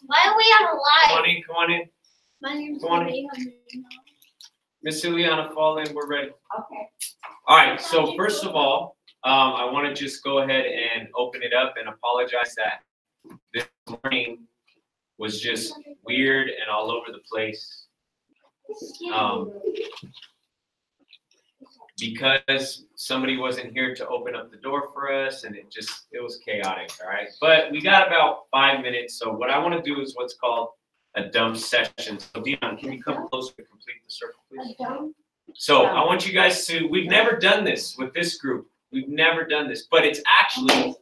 Why are we on a live? Come on in, come on in. My name's Ileana. Miss Ileana, fall in, we're ready. Okay. All right, so first of all, I want to just go ahead and open it up and apologize that this morning was just weird and all over the place. Because somebody wasn't here to open up the door for us, and it was chaotic, all right? But we got about 5 minutes, so what I want to do is what's called a dump session. So Dion, can you come closer to complete the circle, please? So I want you guys to, we've never done this with this group. We've never done this, but it's actually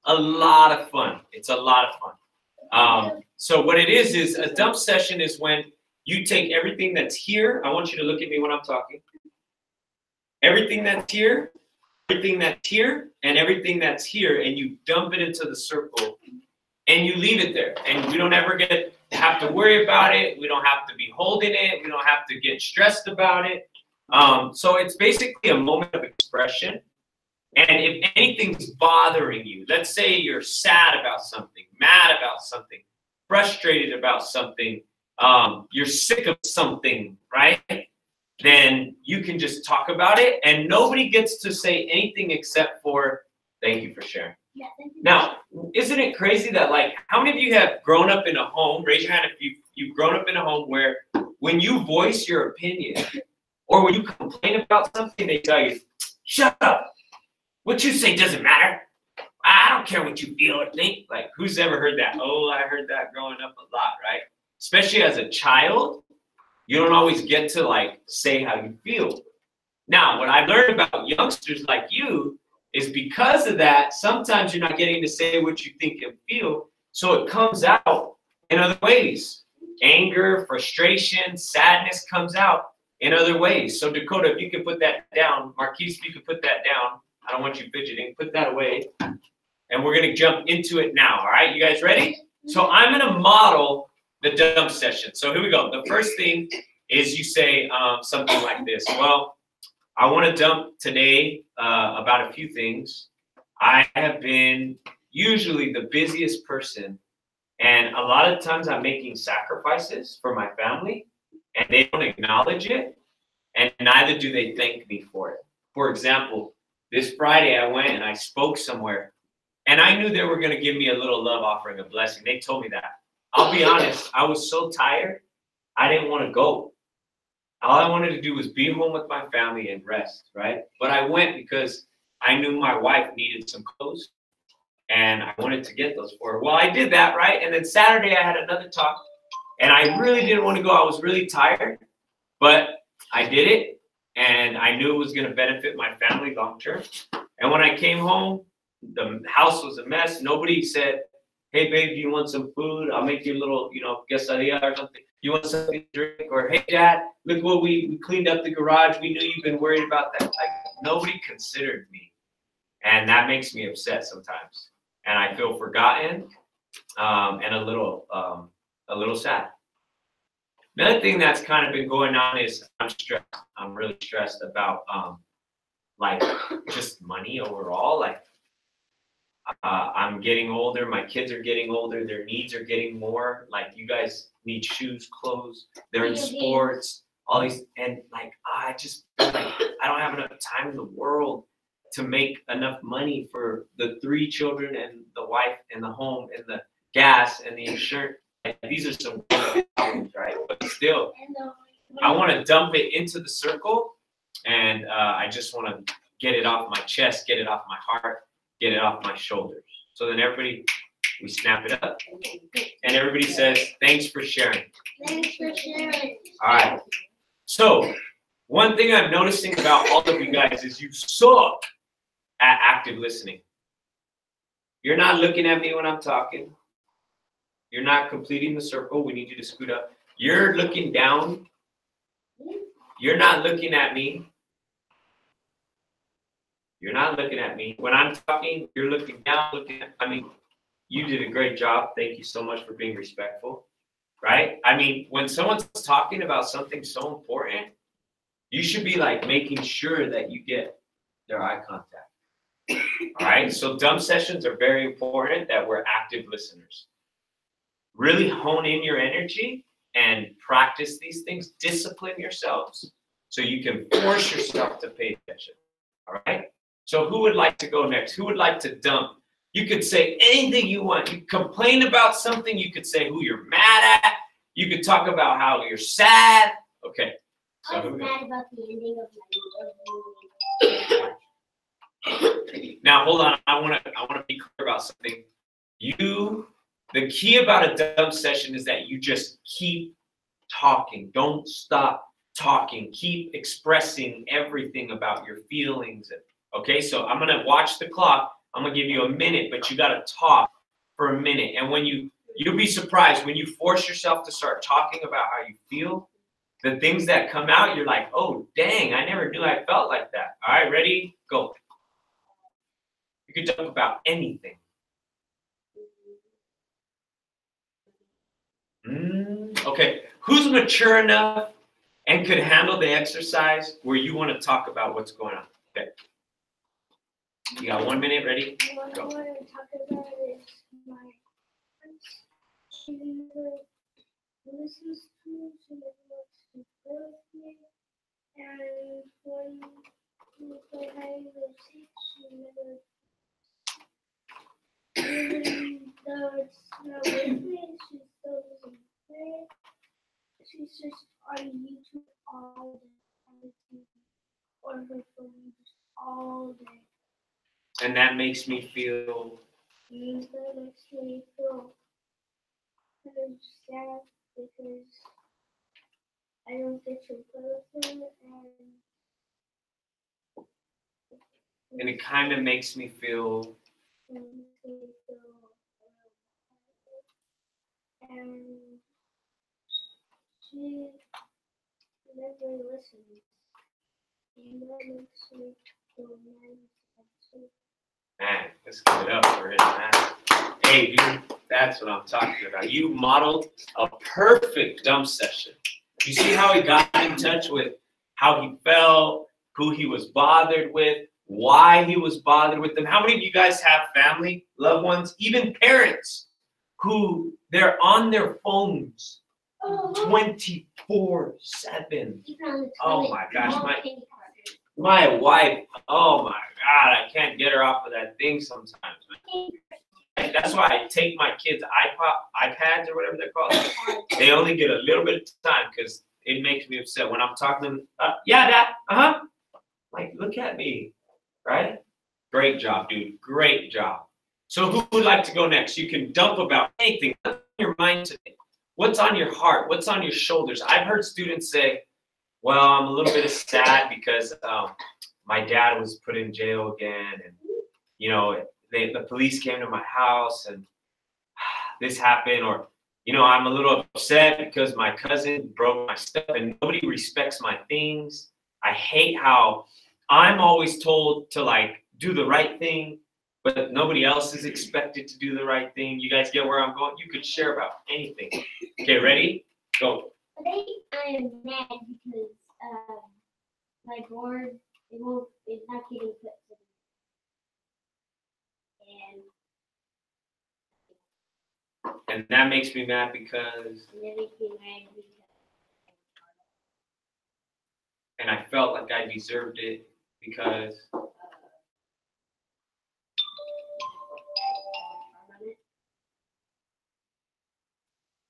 a lot of fun. It's a lot of fun. So what it is a dump session is when you take everything that's here. I want you to look at me when I'm talking. Everything that's here, everything that's here, and everything that's here, and you dump it into the circle, and you leave it there. And we don't ever have to worry about it. We don't have to be holding it. We don't have to get stressed about it. So it's basically a moment of expression. And if anything's bothering you, let's say you're sad about something, mad about something, frustrated about something, you're sick of something, right? Then you can just talk about it, and nobody gets to say anything except for thank you for sharing. Yeah, thank you. Now, isn't it crazy that, like, how many of you have grown up in a home, raise your hand if you've grown up in a home where when you voice your opinion or when you complain about something, they tell you, shut up. What you say doesn't matter. I don't care what you feel or think. Like, who's ever heard that? Oh, I heard that growing up a lot, right? Especially as a child. You don't always get to, like, say how you feel. Now, what I've learned about youngsters like you is because of that, sometimes you're not getting to say what you think and feel, so it comes out in other ways. Anger, frustration, sadness comes out in other ways. So Dakota, if you could put that down, Marquise, if you could put that down, I don't want you fidgeting, put that away. And we're gonna jump into it now, all right? You guys ready? So I'm gonna model the dump session. So here we go. The first thing is you say something like this. Well, I want to dump today about a few things. I have been usually the busiest person, and a lot of times I'm making sacrifices for my family, and they don't acknowledge it, and neither do they thank me for it. For example, this Friday I went and I spoke somewhere, and I knew they were going to give me a little love offering, a blessing. They told me that. I'll be honest, I was so tired, I didn't want to go. All I wanted to do was be home with my family and rest, right? But I went because I knew my wife needed some clothes, and I wanted to get those for her. Well, I did that, right? And then Saturday I had another talk, and I really didn't want to go. I was really tired, but I did it, and I knew it was going to benefit my family long term. And when I came home, the house was a mess. Nobody said, hey, babe, do you want some food? I'll make you a little, quesadilla or something. You want something to drink? Or, hey, Dad, look what we cleaned up the garage. We knew you've been worried about that. Like, nobody considered me. And that makes me upset sometimes. And I feel forgotten and a little sad. Another thing that's kind of been going on is I'm stressed. I'm really stressed about, just money overall. Like, I'm getting older. My kids are getting older. Their needs are getting more. Like, you guys need shoes, clothes. They're in sports, all these. And I just feel like I don't have enough time in the world to make enough money for the 3 children and the wife and the home and the gas and the insurance. Like, these are some problems, right? But still, I want to dump it into the circle, and I just want to get it off my chest, get it off my heart, get it off my shoulders. So then everybody, we snap it up. And everybody says, thanks for sharing. Thanks for sharing. All right. So one thing I'm noticing about all of you guys is you suck at active listening. You're not looking at me when I'm talking. You're not completing the circle. We need you to scoot up. You're looking down. You're not looking at me. You're not looking at me. When I'm talking, you're looking down, you did a great job. Thank you so much for being respectful, right? When someone's talking about something so important, you should be making sure that you get their eye contact. All right? So dump sessions are very important that we're active listeners. really hone in your energy and practice these things. Discipline yourselves so you can force yourself to pay attention. All right? So who would like to go next? Who would like to dump? You could say anything you want. You complain about something. You could say who you're mad at. You could talk about how you're sad. Okay. So I was mad about the ending of my movie. Now hold on. I want to be clear about something. The key about a dump session is that you just keep talking. Don't stop talking. Keep expressing everything about your feelings. Okay, so I'm gonna watch the clock. I'm gonna give you a minute, but you gotta talk for a minute. And when you'll be surprised when you force yourself to start talking about how you feel, the things that come out, you're like, oh dang, I never knew I felt like that. All right, ready? Go. You can talk about anything. Okay, who's mature enough and could handle the exercise where you want to talk about what's going on? Okay. You got 1 minute, ready? What I want to talk about is my friend. She never listens to me. She never wants to play with me. And when we play hide and seek, she never, even though it's not with me, she still doesn't play. She's just on YouTube all day, on the TV, or her phone just all day. And that makes me feel. And that makes me feel kind of sad because I don't get to play with her, And it kind of makes me feel. and she never listens, and that makes me feel mad. Man, let's give it up for it, man. Hey, dude, that's what I'm talking about. You modeled a perfect dump session. You see how he got in touch with how he felt, who he was bothered with, why he was bothered with them. How many of you guys have family, loved ones, even parents who they're on their phones 24/7? Oh my gosh, my wife, oh my God, I can't get her off of that thing sometimes, man. That's why I take my kids' iPads or whatever they're called. They only get a little bit of time because it makes me upset when I'm talking to them. Yeah, Dad, like, look at me, right? Great job, dude, great job. So who would like to go next? You can dump about anything. What's on your mind today? What's on your heart? What's on your shoulders? I've heard students say, well, I'm a little bit sad because my dad was put in jail again, and you know, the police came to my house, and this happened, or you know, I'm a little upset because my cousin broke my stuff, and nobody respects my things. I hate how I'm always told to like do the right thing, but nobody else is expected to do the right thing. You guys get where I'm going? You could share about anything. Okay, ready? Go. Today I am mad because my board it's not getting put to And that makes me mad because. and it makes me mad because And I felt like I deserved it because.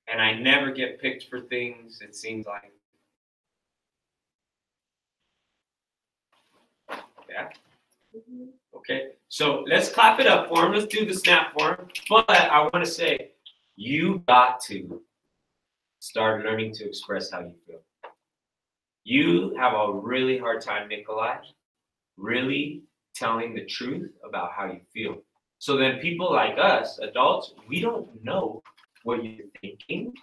And I never get picked for things, it seems like. Yeah? Okay, so let's clap it up for him. Let's do the snap for him. But I want to say, you got to start learning to express how you feel. You have a really hard time, Nikolai, really telling the truth about how you feel. So then people like us, adults, we don't know what you're thinking.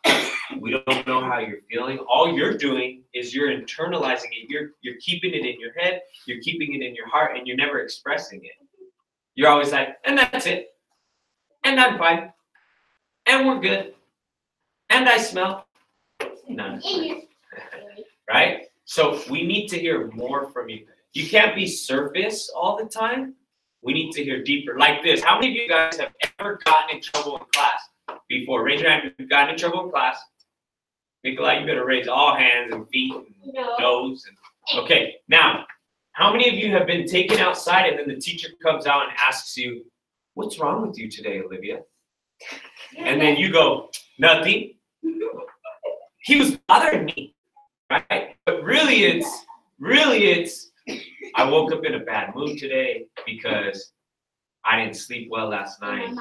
We don't know how you're feeling. All you're doing is you're internalizing it. You're keeping it in your head. You're keeping it in your heart, and you're never expressing it. You're always like, and that's it. And I'm fine. And we're good. And I smell. No. Right? So we need to hear more from you. You can't be surface all the time. We need to hear deeper. Like this. How many of you guys have ever gotten in trouble in class before? Raise your hand if you've gotten in trouble in class. Nikolai, you better raise all hands and feet and nose. Okay, now, how many of you have been taken outside and then the teacher comes out and asks you, what's wrong with you today, Olivia? And then you go, nothing. He was bothering me, right? But really it's, I woke up in a bad mood today because I didn't sleep well last night.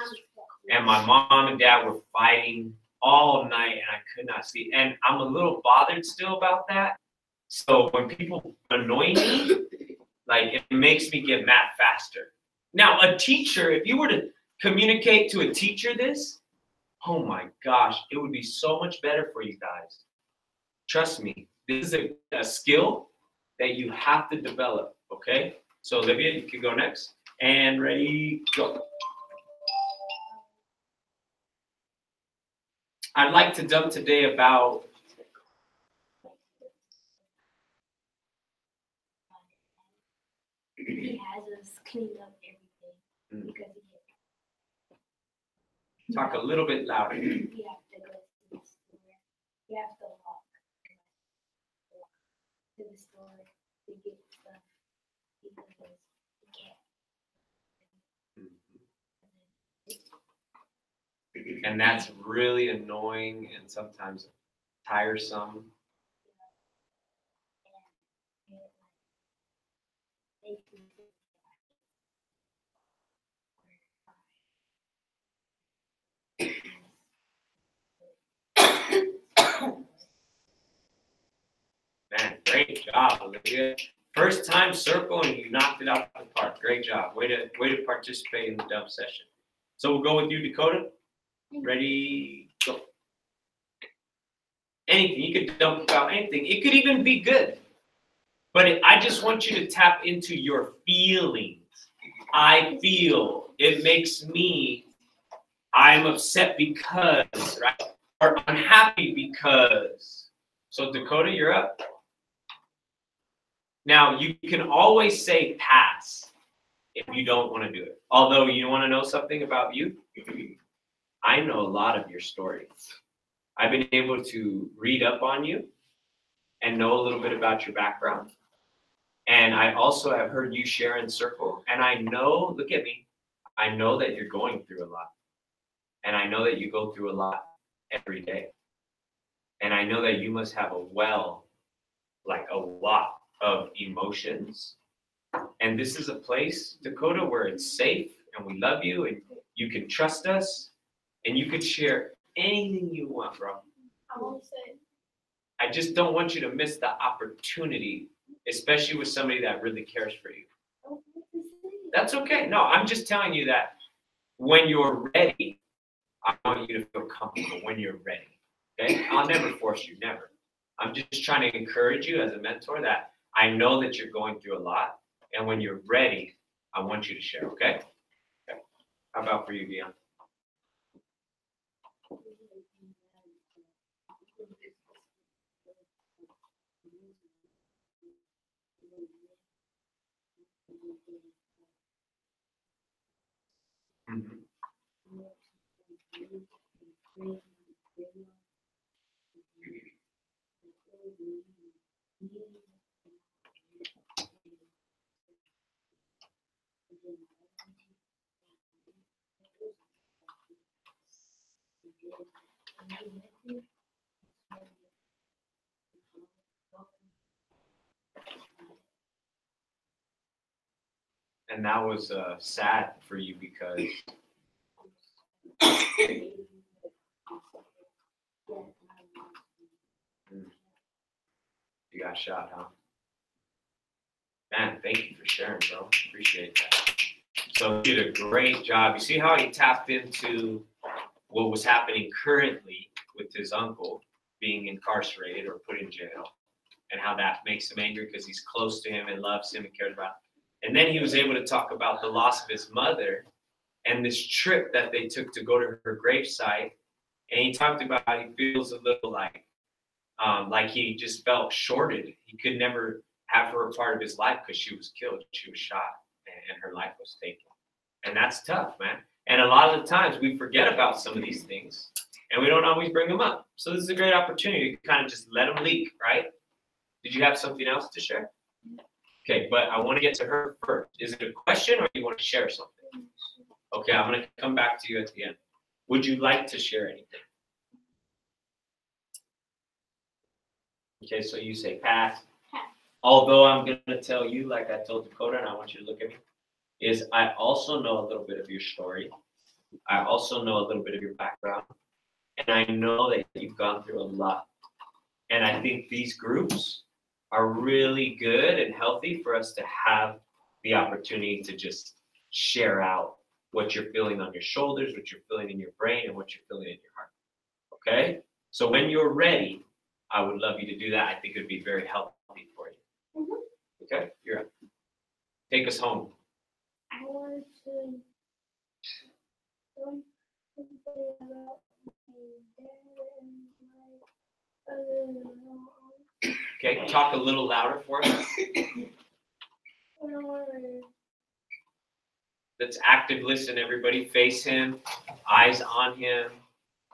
And my mom and dad were fighting all night and I could not sleep. And I'm a little bothered still about that. So when people annoy me, like it makes me get mad faster. Now, a teacher, if you were to communicate to a teacher this, oh my gosh, it would be so much better for you guys. Trust me, this is a skill that you have to develop, okay? So Olivia, you can go next. And ready, go. I'd like to dump today about he has us clean up everything because he talk a little bit louder. have to go to the store. You have to walk to the store to get stuff because he can't. And that's really annoying and sometimes tiresome. Man, great job, Olivia. First time circle and you knocked it out of the park. Great job. Way to participate in the dump session. So we'll go with you, Dakota. Ready, go. Anything. You could dump about anything. It could even be good. But I just want you to tap into your feelings. I feel. It makes me, I'm upset because, right? Or unhappy because. So Dakota, you're up. Now, you can always say pass if you don't want to do it. Although you want to know something about you? I know a lot of your story. I've been able to read up on you and know a little bit about your background. And I also have heard you share in circle. And I know, look at me, I know that you're going through a lot. And I know that you go through a lot every day. And I know that you must have a lot of emotions. And this is a place, Dakota, where it's safe and we love you and you can trust us and you can share anything you want, bro. I won't say. I just don't want you to miss the opportunity, especially with somebody that really cares for you. That's okay. No, I'm just telling you that when you're ready, I want you to feel comfortable when you're ready. Okay? I'll never force you, never. I'm just trying to encourage you as a mentor that I know that you're going through a lot. And when you're ready, I want you to share, okay? Okay. How about for you, Dion? Mm-hmm. And that was sad for you because you got shot, huh? Man, thank you for sharing, bro. Appreciate that. So you did a great job. You see how he tapped into what was happening currently with his uncle being incarcerated or put in jail, and how that makes him angry because he's close to him and loves him and cares about him. And then he was able to talk about the loss of his mother and this trip that they took to go to her gravesite. And he talked about how he feels a little like he just felt shorted. He could never have her a part of his life because she was killed. She was shot and her life was taken. And that's tough, man. And a lot of the times we forget about some of these things and we don't always bring them up. So this is a great opportunity to kind of just let them leak, right? Did you have something else to share? Okay, but I want to get to her first. Is it a question or you want to share something? Okay, I'm going to come back to you at the end. Would you like to share anything? Okay, so you say pass. Although I'm going to tell you, like I told Dakota, and I want you to look at me, is I also know a little bit of your story. I also know a little bit of your background. And I know that you've gone through a lot. And I think these groups are really good and healthy for us to have the opportunity to just share out what you're feeling on your shoulders, what you're feeling in your brain, and what you're feeling in your heart. Okay? So when you're ready, I would love you to do that. I think it would be very healthy for you. Okay? You're up. Take us home. I want to something about my dad and my other. Okay, talk a little louder for us. Let's active listen, everybody. Face him, eyes on him.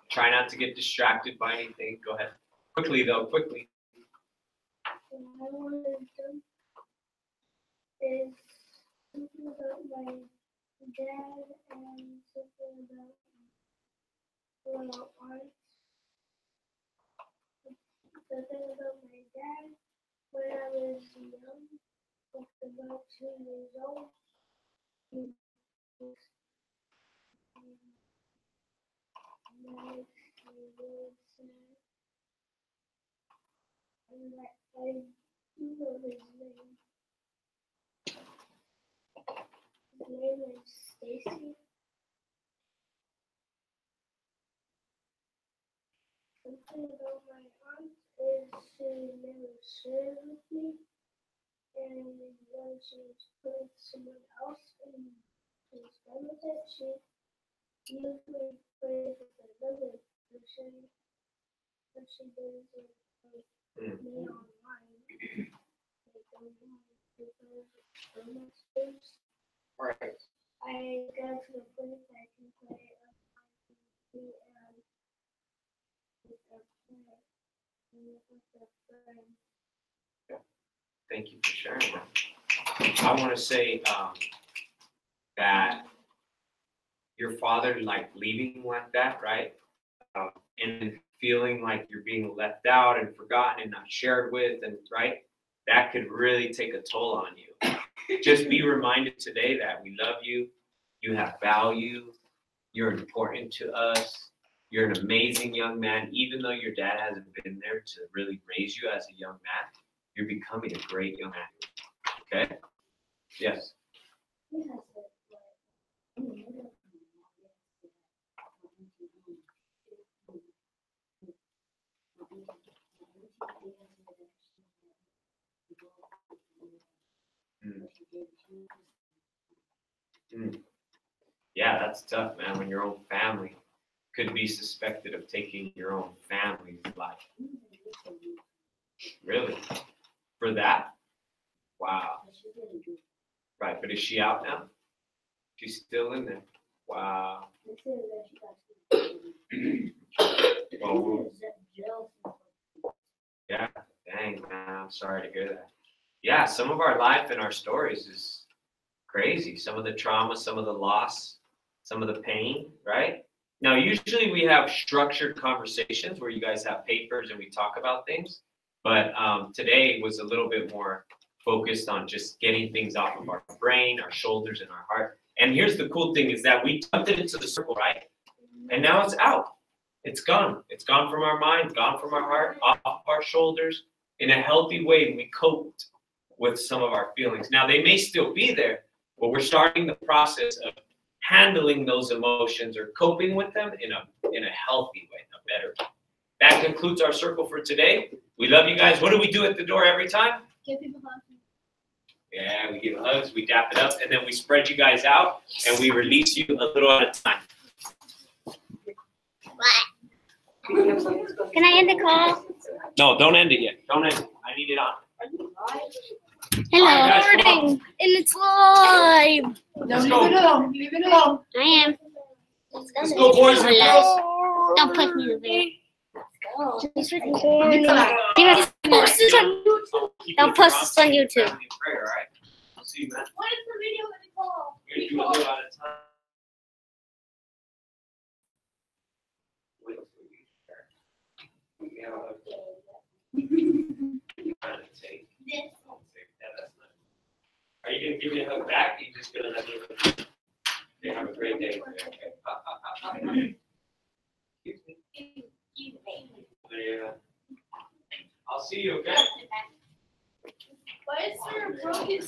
Try not to get distracted by anything. Go ahead. Quickly, though, quickly. What I want to do is something about my dad and something about my aunt. Something about my dad when I was young, about 2 years old. He was nice, he was sad. And I do know his name. His name is Stacy. Something about my aunt is she never shared with me. And when she was putting someone else and she was done with it, she usually put it with another person. But she doesn't put me online. Like online because so much space. Right. I got to the point that I can play on my TV and with a friend. With a friend. Thank you for sharing that. I want to say that your father, like leaving like that, right? And feeling like you're being left out and forgotten and not shared with, and right? That could really take a toll on you. Just be reminded today that we love you, you have value, you're important to us, you're an amazing young man, even though your dad hasn't been there to really raise you as a young man, you're becoming a great young man. Okay? Yes. Yeah, that's tough, man, when your own family could be suspected of taking your own family's life. Really? For that? Wow. Right, but is she out now? She's still in there. Wow. Well, yeah, dang, man, I'm sorry to hear that. Yeah, some of our life and our stories is crazy. Some of the trauma, some of the loss, some of the pain, right? Now, usually we have structured conversations where you guys have papers and we talk about things. But today was a little bit more focused on just getting things off of our brain, our shoulders, and our heart. And here's the cool thing is that we dumped it into the circle, right? And now it's out. It's gone. It's gone from our mind, gone from our heart, off our shoulders. In a healthy way, we coped with some of our feelings. Now, they may still be there, but we're starting the process of handling those emotions or coping with them in a healthy way, a better way. That concludes our circle for today. We love you guys. What do we do at the door every time? Give people hugs. Yeah, we give hugs, we dap it up, and then we spread you guys out, and we release you a little at a time. Can I end the call? No, don't end it yet. Don't end it. I need it on. Hello. All right, guys, Recording. And it's live. Let's go. Leave it alone. I am. Let's go, boys and girls. Don't push me to bed. Just Don't post this on YouTube. I'll see you, man. What is the video gonna call? We're gonna do a little at a time. Wait till you share. We have a kind of take. This. Yeah, that's nice. Are you gonna give me a hug back? Or you just gonna let me? Okay, have a great day. Okay. Excuse me. Yeah. I'll see you, okay? What is there broken?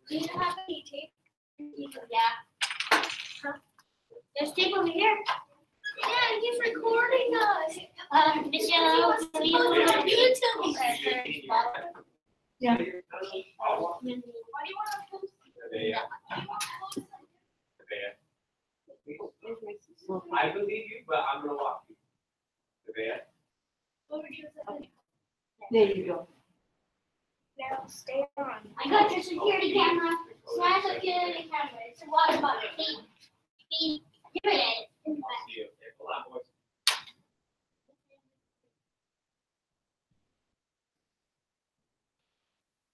Do you have any tape? Yeah. There's tape over here. Yeah, he's recording us. Michelle, Give it to me. Yeah. Why do you want to post? Yeah. I believe you, but I'm gonna walk you. Nevaeh. What would you say? There you go. Now stay on. I got your security camera. Smash security camera. It's a water bottle. Be give it. I'll see you. Okay, hold on, boys.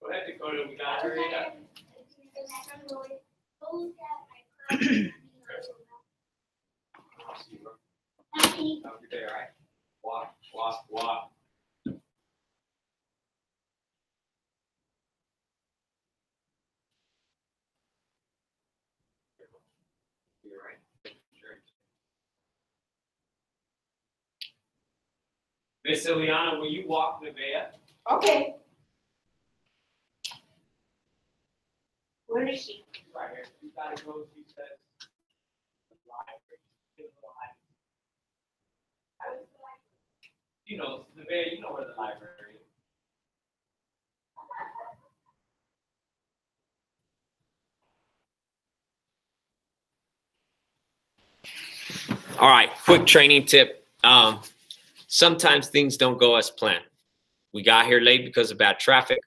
Go ahead, Dakota. We got her. I'll see you. Have a good day, all right? Walk, walk, walk. You're right. Sure. Miss Ileana, will you walk Nevaeh? Okay. Where is she? Right here. You gotta go, she says. The library. Get a little high. You know, Nevaeh, you know where the library is. All right, quick training tip. Sometimes things don't go as planned. We got here late because of bad traffic.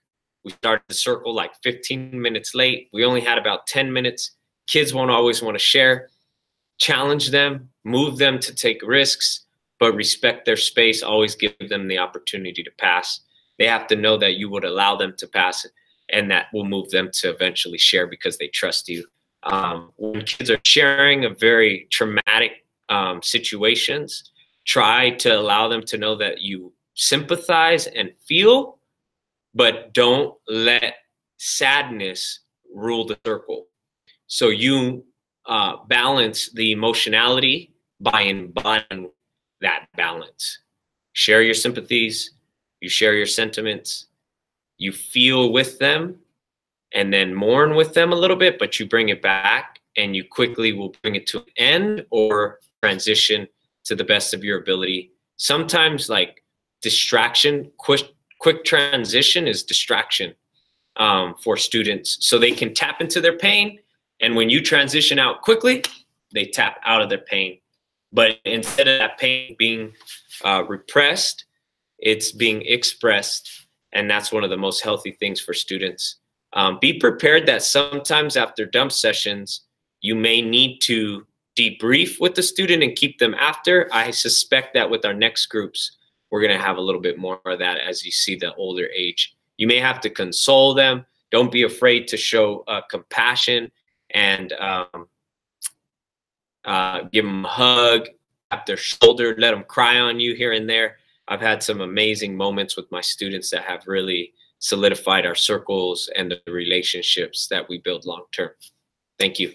We started the circle like 15 minutes late. We only had about 10 minutes. Kids won't always want to share. Challenge them, move them to take risks, but respect their space. Always give them the opportunity to pass. They have to know that you would allow them to pass, and that will move them to eventually share because they trust you. When kids are sharing a very traumatic situations, try to allow them to know that you sympathize and feel, but don't let sadness rule the circle. So you balance the emotionality by embodying that balance. Share your sympathies, you share your sentiments, you feel with them, and then mourn with them a little bit, but you bring it back and you quickly will bring it to an end or transition to the best of your ability. Sometimes like distraction, quick transition is distraction for students, so they can tap into their pain. And when you transition out quickly, they tap out of their pain. But instead of that pain being repressed, it's being expressed. And that's one of the most healthy things for students. Be prepared that sometimes after dump sessions, you may need to debrief with the student and keep them after. I suspect that with our next groups, we're going to have a little bit more of that as you see the older age. You may have to console them. Don't be afraid to show compassion and give them a hug, tap their shoulder, let them cry on you here and there. I've had some amazing moments with my students that have really solidified our circles and the relationships that we build long term. Thank you.